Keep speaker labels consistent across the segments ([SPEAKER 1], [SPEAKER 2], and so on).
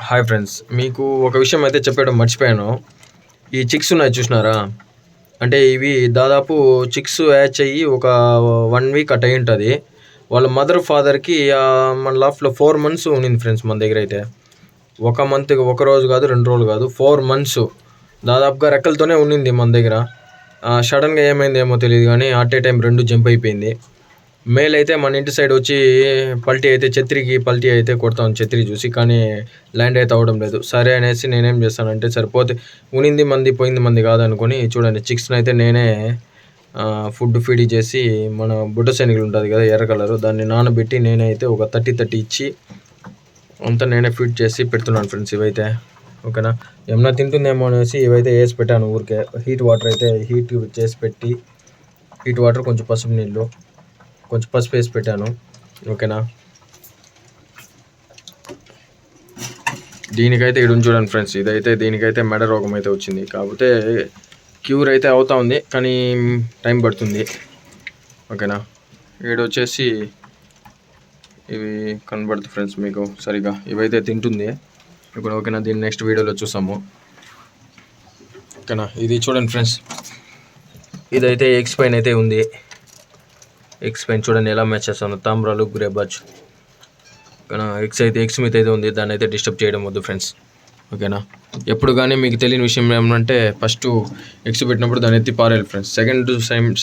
[SPEAKER 1] Hi friends, మీకు ఒక విషయం అయితే చెప్పడం మర్చిపోయాను. ఈ చిక్స్ ఉన్నాయి చూసినారా? అంటే ఇవి దాదాపు చిక్స్ హ్యాచ్ అయ్యి ఒక 1 వీక్ అటు అయి ఉంటుంది. వాళ్ళ మదర్ ఫాదర్కి మన లాఫ్ట్లో 4 months ఉండింది ఫ్రెండ్స్. మన దగ్గర అయితే 1 month, 1 రోజు కాదు, 2 రోజులు కాదు, 4 months దాదాపుగా రెక్కలతోనే ఉండింది మన దగ్గర. సడన్గా ఏమైంది ఏమో తెలియదు, కానీ అట్ ఏ టైం 2 జంప్ అయిపోయింది. మేల్ అయితే మన ఇంటి సైడ్ వచ్చి పల్టీ అయితే ఛత్రికి పల్టీ అయితే కొడతాను ఛత్రి చూసి, కానీ ల్యాండ్ అయితే అవ్వడం లేదు. సరే అనేసి నేనేం చేస్తానంటే, సరిపోతే ఉనింది మంది పోయింది మంది కాదనుకొని చూడండి, చిక్స్ని అయితే నేనే ఫుడ్ ఫీడ్ చేసి, మన బుడ్డ శనగలు ఉంటుంది కదా ఎర్ర కలరు, దాన్ని నానబెట్టి నేనైతే ఒక 30 ఇచ్చి అంతా నేనే ఫీడ్ చేసి పెడుతున్నాను ఫ్రెండ్స్. ఇవైతే ఓకేనా, ఏమన్నా తింటుందేమో అనేసి ఇవైతే వేసి పెట్టాను ఊరికే. హీట్ వాటర్ అయితే హీట్ చేసి పెట్టి, హీట్ వాటర్ కొంచెం పసుపు నీళ్ళు కొంచెం పసుపు వేసి పెట్టాను. ఓకేనా, దీనికైతే ఇక్కడ చూడండి ఫ్రెండ్స్, ఇదైతే దీనికైతే మెడ రోగం అయితే వచ్చింది. కాకపోతే క్యూర్ అయితే అవుతా ఉంది, కానీ టైం పడుతుంది. ఓకేనా, ఇక్కడ వచ్చేసి ఇవి కనబడుతుంది ఫ్రెండ్స్ మీకు సరిగా, ఇవైతే తింటుంది ఇప్పుడు. ఓకేనా, దీన్ని నెక్స్ట్ వీడియోలో చూసాము. ఓకేనా, ఇది చూడండి ఫ్రెండ్స్, ఇదైతే ఎగ్స్ పైన అయితే ఉంది. ఎగ్స్ పైన చూడండి ఎలా మ్యాచ్ చేస్తాను, తామ్రాలు గురేబాజ్. ఓకేనా, ఎగ్స్ మీద అయితే ఉంది, దాన్ని అయితే డిస్టర్బ్ చేయడం వద్దు ఫ్రెండ్స్. ఓకేనా, ఎప్పుడు కానీ మీకు తెలియని విషయం ఏమంటే, ఫస్ట్ ఎగ్స్ పెట్టినప్పుడు దాన్ని ఎత్తి పారేయాలి ఫ్రెండ్స్.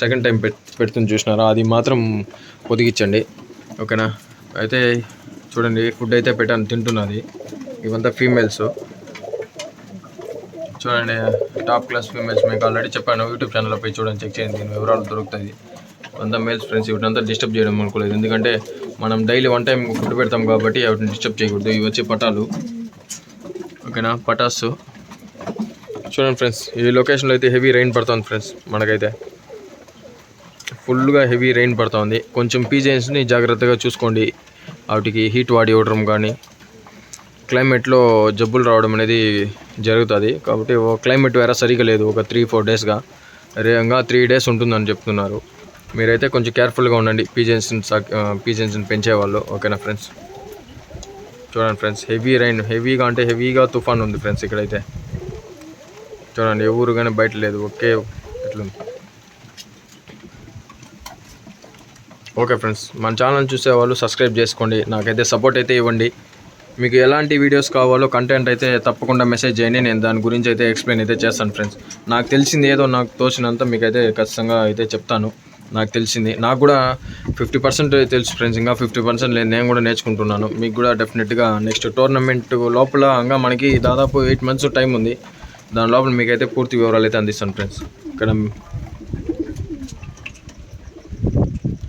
[SPEAKER 1] సెకండ్ టైం పెడుతుంది చూసినారా, అది మాత్రం పొదిగించండి. ఓకేనా, అయితే చూడండి ఫుడ్ అయితే పెట్టాను, తింటున్నది. ఇవంతా ఫీమేల్స్ చూడండి, టాప్ క్లాస్ ఫీమేల్స్. మీకు ఆల్రెడీ చెప్పాను, యూట్యూబ్ ఛానల్లో పోయి చూడండి, చెక్ చేయండి, దీని వివరాలు దొరుకుతాయి. అంతా మేల్స్ ఫ్రెండ్స్. వీటినంతా డిస్టర్బ్ చేయడం అనుకోలేదు, ఎందుకంటే మనం డైలీ 1 time ఫుడ్ పెడతాం కాబట్టి వాటిని డిస్టర్బ్ చేయకూడదు. ఇవి వచ్చి పటాలు. ఓకేనా, పటాసు చూడండి ఫ్రెండ్స్. ఈ లొకేషన్లో అయితే హెవీ రైన్ పడుతుంది ఫ్రెండ్స్. మనకైతే ఫుల్గా హెవీ రైన్ పడుతుంది. కొంచెం పీజెన్స్ని జాగ్రత్తగా చూసుకోండి. వాటికి హీట్ వాడి ఇవ్వడం కానీ, క్లైమేట్లో జబ్బులు రావడం అనేది జరుగుతుంది. కాబట్టి క్లైమేట్ వేరే సరిగా లేదు, ఒక 3-4 daysగా, రేంగా 3 days ఉంటుందని చెప్తున్నారు. మీరైతే కొంచెం కేర్ఫుల్గా ఉండండి పీజెన్స్ని పెంచేవాళ్ళు. ఓకేనా ఫ్రెండ్స్, చూడండి ఫ్రెండ్స్, హెవీ రైన్, హెవీగా తుఫాన్ ఉంది ఫ్రెండ్స్. ఇక్కడైతే చూడండి, ఎవరు కానీ బయట లేదు, ఒకే ఎట్లుంది. ఓకే ఫ్రెండ్స్, మన ఛానల్ చూసేవాళ్ళు సబ్స్క్రైబ్ చేసుకోండి, నాకైతే సపోర్ట్ అయితే ఇవ్వండి. మీకు ఎలాంటి వీడియోస్ కావాలో కంటెంట్ అయితే తప్పకుండా మెసేజ్ చేయండి, నేను దాని గురించి అయితే ఎక్స్ప్లెయిన్ అయితే చేస్తాను ఫ్రెండ్స్. నాకు తెలిసింది ఏదో నాకు తోచినంత మీకైతే ఖచ్చితంగా అయితే చెప్తాను. నాకు తెలిసింది, నాకు కూడా 50% తెలుసు ఫ్రెండ్స్, ఇంకా 50% లేదు, నేను కూడా నేర్చుకుంటున్నాను. మీకు కూడా డెఫినెట్గా నెక్స్ట్ టోర్నమెంట్ లోపల ఇంకా మనకి దాదాపు 8 months టైం ఉంది. దాని లోపల మీకైతే పూర్తి వివరాలు అయితే అందిస్తాను ఫ్రెండ్స్. ఇక్కడ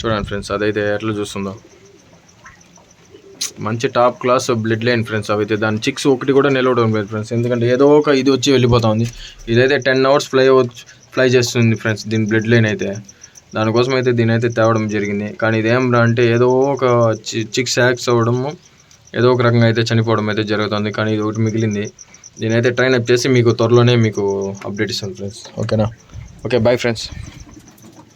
[SPEAKER 1] చూడండి ఫ్రెండ్స్, అదైతే ఎట్లా చూస్తుందో, మంచి top class blood line friends. అవైతే దాని చిక్స్ ఒకటి కూడా నిలవడం లేదు ఫ్రెండ్స్, ఎందుకంటే ఏదో ఒక ఇది వచ్చి వెళ్ళిపోతుంది. ఇదైతే 10 hours ఫ్లై చేస్తుంది ఫ్రెండ్స్, దీని బ్లడ్ లైన్ అయితే. దానికోసం అయితే దీని అయితే తేవడం జరిగింది. కానీ ఇదేం అంటే ఏదో ఒక చిక్స్ హ్యాక్స్ అవ్వడము, ఏదో ఒక రకంగా అయితే చనిపోవడం అయితే జరుగుతుంది. కానీ ఇది ఒకటి మిగిలింది, దీని అయితే ట్రైన్ అప్ చేసి మీకు త్వరలోనే మీకు అప్డేట్ ఇస్తాను ఫ్రెండ్స్. ఓకేనా, ఓకే, బాయ్ ఫ్రెండ్స్.